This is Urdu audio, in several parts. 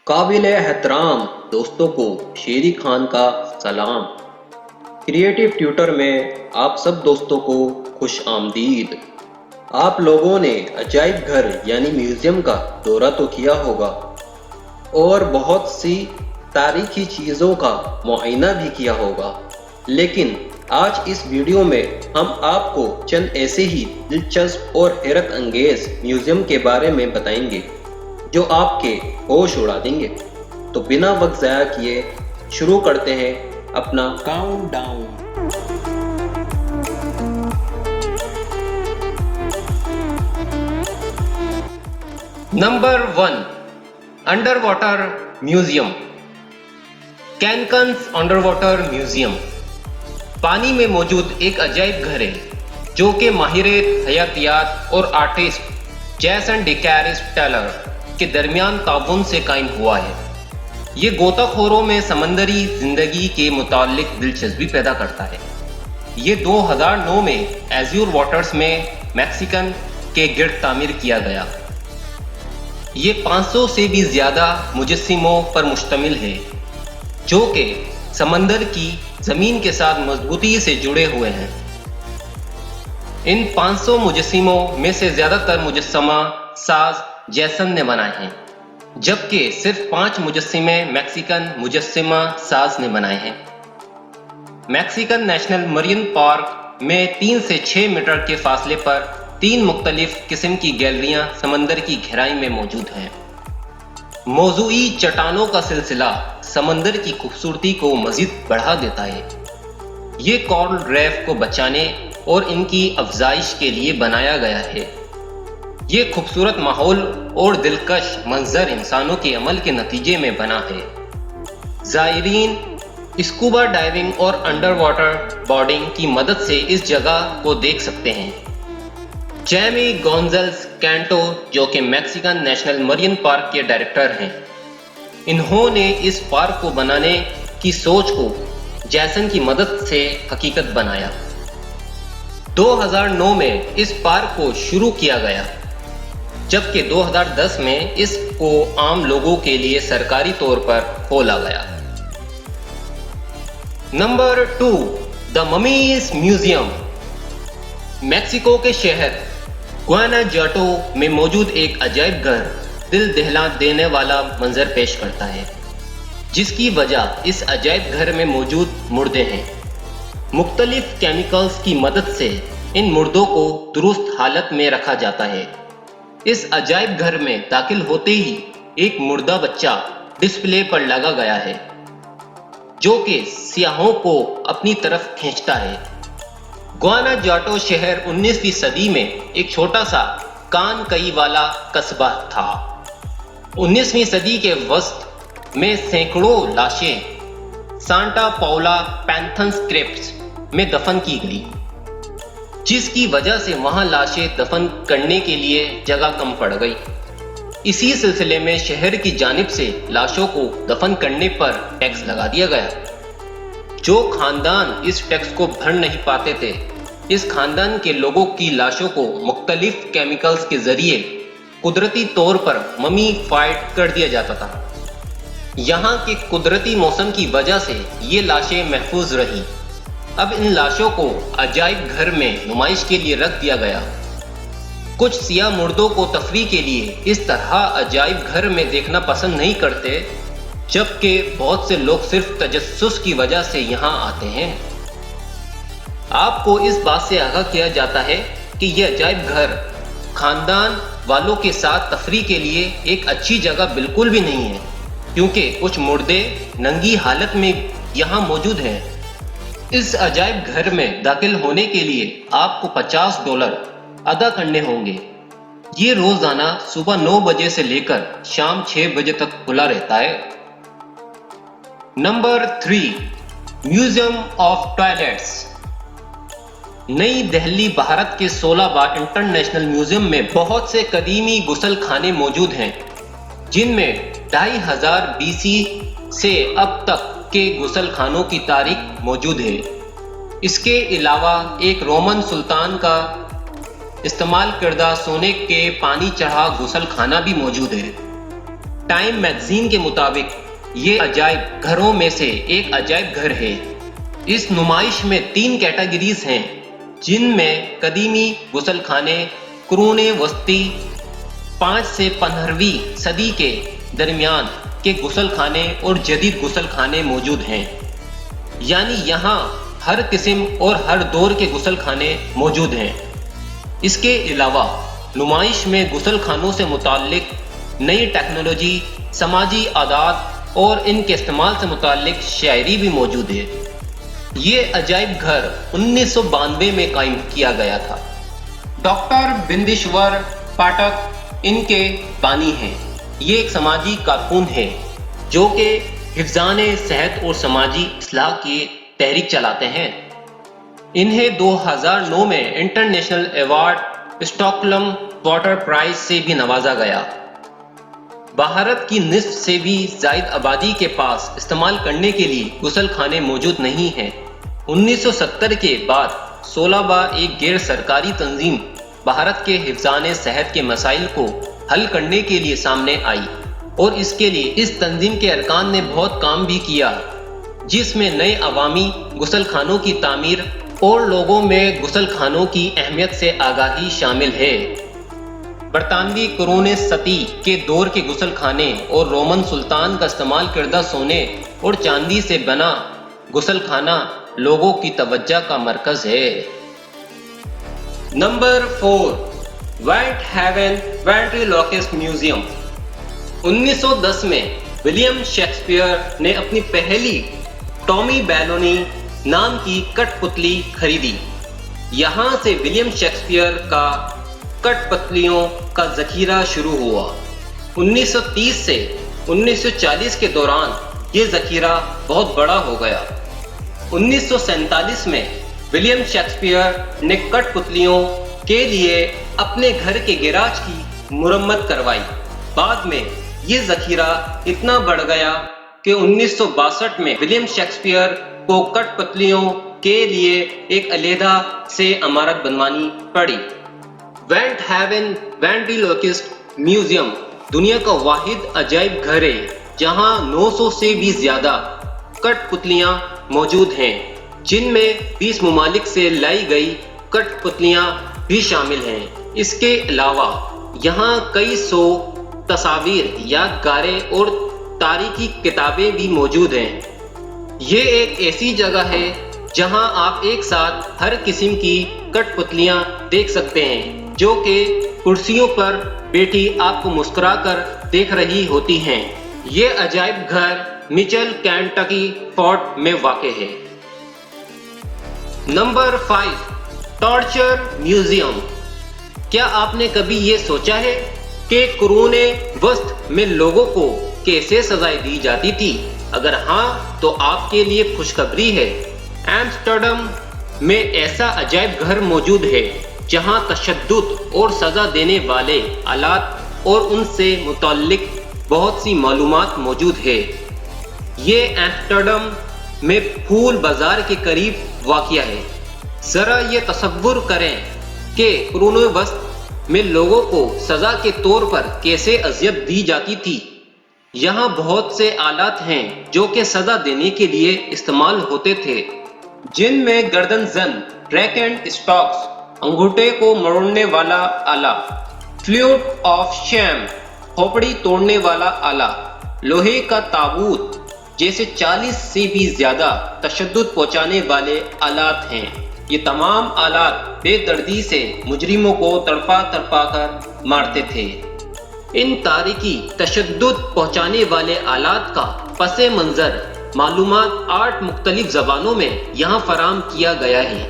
قابل احترام دوستوں کو شیری خان کا سلام۔ کریٹو ٹیوٹر میں آپ سب دوستوں کو خوش آمدید۔ آپ لوگوں نے عجائب گھر یعنی میوزیم کا دورہ تو کیا ہوگا اور بہت سی تاریخی چیزوں کا معائنہ بھی کیا ہوگا، لیکن آج اس ویڈیو میں ہم آپ کو چند ایسے ہی دلچسپ اور حیرت انگیز میوزیم کے بارے میں بتائیں گے جو آپ کے ہوش اڑا دیں گے۔ تو بنا وقت ضائع کیے شروع کرتے ہیں اپنا countdown. Number 1، under water museum. Cancun's under water museum پانی میں موجود ایک عجائب گھر ہے جو کہ ماہر حیاتیات اور آرٹسٹ جیسن ڈیکیرس ٹیلر کے درمیان تعاون سے قائم ہوا ہے۔ یہ غوطہ خوروں میں سمندری زندگی کے متعلق دلچسپی پیدا کرتا ہے۔ یہ 2009 میں ایزیور واٹرز میں میکسیکن کے گرد تعمیر کیا گیا۔ یہ 500 سے بھی زیادہ مجسموں پر مشتمل ہے جو کہ سمندر کی زمین کے ساتھ مضبوطی سے جڑے ہوئے ہیں۔ ان 500 مجسموں میں سے زیادہ تر مجسمہ ساز جیسن نے بنائے ہیں، جبکہ صرف 5 مجسمے میکسیکن مجسمہ ساز نے بنائے ہیں۔ میکسیکن نیشنل مرین پارک میں 3 سے 6 میٹر کے فاصلے پر 3 مختلف قسم کی گیلریاں سمندر کی گہرائی میں موجود ہیں۔ موضوعی چٹانوں کا سلسلہ سمندر کی خوبصورتی کو مزید بڑھا دیتا ہے۔ یہ کورل ریف کو بچانے اور ان کی افزائش کے لیے بنایا گیا ہے۔ یہ خوبصورت ماحول اور دلکش منظر انسانوں کے عمل کے نتیجے میں بنا ہے۔ زائرین اسکوبا ڈائیونگ اور انڈر واٹر بورڈنگ کی مدد سے اس جگہ کو دیکھ سکتے ہیں۔ جیمی گونزلز کینٹو جو کہ میکسیکن نیشنل مرین پارک کے ڈائریکٹر ہیں، انہوں نے اس پارک کو بنانے کی سوچ کو جیسن کی مدد سے حقیقت بنایا۔ 2009 میں اس پارک کو شروع کیا گیا، جبکہ 2010 میں اس کو عام لوگوں کے لیے سرکاری طور پر کھولا گیا۔ نمبر 2، دی ممیز میوزیم۔ میکسیکو کے شہر گواناجاٹو میں موجود ایک عجائب گھر دل دہلا دینے والا منظر پیش کرتا ہے، جس کی وجہ اس عجائب گھر میں موجود مردے ہیں۔ مختلف کیمیکلز کی مدد سے ان مردوں کو درست حالت میں رکھا جاتا ہے۔ اس عجائب گھر میں داخل ہوتے ہی ایک مردہ بچہ ڈسپلے پر لگا گیا ہے جو کہ سیاحوں کو اپنی طرف کھینچتا ہے۔ گواناجاٹو شہر 19ویں صدی میں ایک چھوٹا سا کان کئی والا قصبہ تھا۔ 19ویں صدی کے وسط میں سینکڑوں لاشیں سانٹا پاؤلا پینتھنس کریپٹس میں دفن کی گئی، جس کی وجہ سے وہاں لاشیں دفن کرنے کے لیے جگہ کم پڑ گئی۔ اسی سلسلے میں شہر کی جانب سے لاشوں کو دفن کرنے پر ٹیکس لگا دیا گیا۔ جو خاندان اس ٹیکس کو بھر نہیں پاتے تھے، اس خاندان کے لوگوں کی لاشوں کو مختلف کیمیکلز کے ذریعے قدرتی طور پر ممی فائڈ کر دیا جاتا تھا۔ یہاں کے قدرتی موسم کی وجہ سے یہ لاشیں محفوظ رہیں۔ اب ان لاشوں کو عجائب گھر میں نمائش کے لیے رکھ دیا گیا۔ کچھ سیاح مردوں کو تفریح کے لیے اس طرح عجائب گھر میں دیکھنا پسند نہیں کرتے، جبکہ بہت سے لوگ صرف تجسس کی وجہ سے یہاں آتے ہیں۔ آپ کو اس بات سے آگاہ کیا جاتا ہے کہ یہ عجائب گھر خاندان والوں کے ساتھ تفریح کے لیے ایک اچھی جگہ بالکل بھی نہیں ہے، کیونکہ کچھ مردے ننگی حالت میں یہاں موجود ہیں۔ اس عجائب گھر میں داخل ہونے کے لیے آپ کو $50 ادا کرنے ہوں گے۔ یہ روزانہ صبح 9 بجے سے لے کر شام 6 بجے تک کھلا رہتا ہے۔ Number 3، museum of toilets. نئی دہلی بھارت کے 16 بار انٹرنیشنل میوزیم میں بہت سے قدیمی غسل خانے موجود ہیں، جن میں 2500 BC سے اب تک کے غسل خانوں کی تاریخ موجود ہے۔ اس کے علاوہ ایک رومن سلطان کا استعمال کردہ سونے کے پانی چڑھا غسل خانہ بھی موجود ہے۔ ٹائم میگزین کے مطابق یہ عجائب گھروں میں سے ایک عجائب گھر ہے۔ اس نمائش میں 3 کیٹیگریز ہیں، جن میں قدیمی غسل خانے، قرون وسطی 5 سے 15ویں صدی کے درمیان کے غسل خانے اور جدید غسل خانے موجود ہیں۔ یعنی یہاں ہر قسم اور ہر دور کے غسل خانے موجود ہیں۔ اس کے علاوہ نمائش میں غسل خانوں سے متعلق نئی ٹیکنالوجی، سماجی عادات اور ان کے استعمال سے متعلق شاعری بھی موجود ہے۔ یہ عجائب گھر 1992 میں قائم کیا گیا تھا۔ ڈاکٹر بندیشور پاٹھک ان کے بانی ہیں۔ یہ ایک سماجی کارکن ہے جو کہ حفظان صحت اور سماجی اصلاح کی تحریک چلاتے ہیں۔ انہیں 2009 میں انٹرنیشنل ایوارڈ اسٹاکہولم واٹر پرائز سے بھی نوازا گیا۔ بھارت کی نصف سے بھی زائد آبادی کے پاس استعمال کرنے کے لیے غسل خانے موجود نہیں ہیں۔ 1970 کے بعد 16 ایک غیر سرکاری تنظیم بھارت کے حفظان صحت کے مسائل کو حل کرنے کے لیے سامنے آئی، اور اس کے لیے اس تنظیم کے ارکان نے بہت کام بھی کیا، جس میں نئے عوامی غسل خانوں کی تعمیر اور لوگوں میں غسل خانوں کی اہمیت سے آگاہی شامل ہے۔ برطانوی قرون وسطی کے دور کے غسل خانے اور رومن سلطان کا استعمال کردہ سونے اور چاندی سے بنا غسل خانہ لوگوں کی توجہ کا مرکز ہے۔ Number 4، white haven ventriloquist museum. 1910 میں ولیم شیکسپیئر نے اپنی پہلی ٹامی بیلونی نام کی کٹ پتلی خریدی۔ یہاں سے ولیم شیکسپیئر کا کٹ پتلیوں کا ذخیرہ شروع ہوا۔ 1930 سے 1940 کے دوران یہ ذخیرہ بہت بڑا ہو گیا۔ 1947 میں ولیم شیکسپیئر نے کٹ پتلیوں کے لیے اپنے گھر کے گیراج کی مرمت کروائی۔ بعد میں یہ ذخیرہ اتنا بڑھ گیا کہ 1962 میں ولیم شیکسپیئر کو کٹ پتلیوں کے لیے ایک علیحدہ سے عمارت بنوانی پڑی۔ وینٹ ہیون وینٹریلوکسٹ میوزیم دنیا کا واحد عجائب گھر ہے جہاں 900 سے بھی زیادہ کٹ پتلیاں موجود ہیں، جن میں 20 ممالک سے لائی گئی کٹ پتلیاں بھی شامل ہیں۔ اس کے علاوہ یہاں کئی سو تصاویر، یادگاریں اور تاریخی کتابیں بھی موجود ہیں۔ یہ ایک ایسی جگہ ہے جہاں آپ ایک ساتھ ہر قسم کی کٹ پتلیاں دیکھ سکتے ہیں، جو کہ کرسیوں پر بیٹھی آپ کو مسکرا کر دیکھ رہی ہوتی ہیں۔ یہ عجائب گھر میچل کینٹکی فورٹ میں واقع ہے۔ Number 5، torture museum. کیا آپ نے کبھی یہ سوچا ہے کہ قرون وسطی میں لوگوں کو کیسے سزائیں دی جاتی تھی؟ اگر ہاں تو آپ کے لیے خوشخبری ہے۔ ایمسٹرڈم میں ایسا عجائب گھر موجود ہے جہاں تشدد اور سزا دینے والے آلات اور ان سے متعلق بہت سی معلومات موجود ہے۔ یہ ایمسٹرڈم میں پھول بازار کے قریب واقع ہے۔ ذرا یہ تصور کریں کہ قرون وسطی میں لوگوں کو سزا کے طور پر کیسے اذیت دی جاتی تھی۔ یہاں بہت سے آلات ہیں جو کہ سزا دینے کے لیے استعمال ہوتے تھے، جن میں گردن زن، ریک اینڈ اسٹاکس، انگوٹھے کو مروڑنے والا آلہ، فلیوٹ آف شیم، کھوپڑی توڑنے والا آلہ، لوہے کا تابوت جیسے 40 سے بھی زیادہ تشدد پہنچانے والے آلات ہیں۔ یہ تمام آلات بے دردی سے مجرموں کو تڑپا تڑپا کر مارتے تھے۔ ان تاریخی تشدد پہنچانے والے آلات کا پس منظر معلومات 8 مختلف زبانوں میں یہاں فراہم کیا گیا ہے۔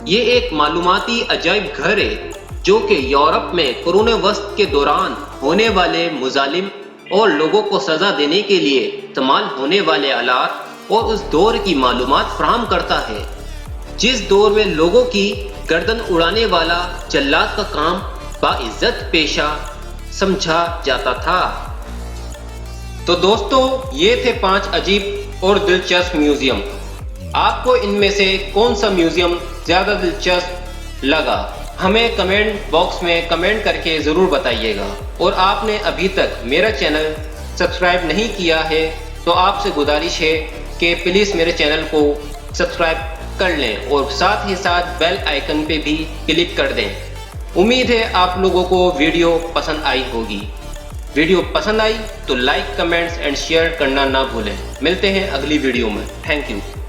یہ ایک معلوماتی عجائب گھر ہے جو کہ یورپ میں قرون وسطی کے دوران ہونے والے مظالم اور لوگوں کو سزا دینے کے لیے استعمال ہونے والے آلات اور اس دور کی معلومات فراہم کرتا ہے، جس دور میں لوگوں کی گردن اڑانے والا جلاد کا کام باعزت پیشہ سمجھا جاتا تھا۔ تو دوستو، یہ تھے 5 عجیب اور دلچسپ میوزیم۔ آپ کو ان میں سے کون سا میوزیم زیادہ دلچسپ لگا؟ ہمیں کمنٹ باکس میں کمنٹ کر کے ضرور بتائیے گا، اور آپ نے ابھی تک میرا چینل سبسکرائب نہیں کیا ہے تو آپ سے گزارش ہے کہ پلیز میرے چینل کو سبسکرائب کر لیں اور ساتھ ہی ساتھ بیل آئیکن پہ بھی کلک کر دیں۔ امید ہے آپ لوگوں کو ویڈیو پسند آئی ہوگی۔ ویڈیو پسند آئی تو لائک، کمنٹس اینڈ شیئر کرنا نہ بھولیں۔ ملتے ہیں اگلی ویڈیو میں۔ Thank you.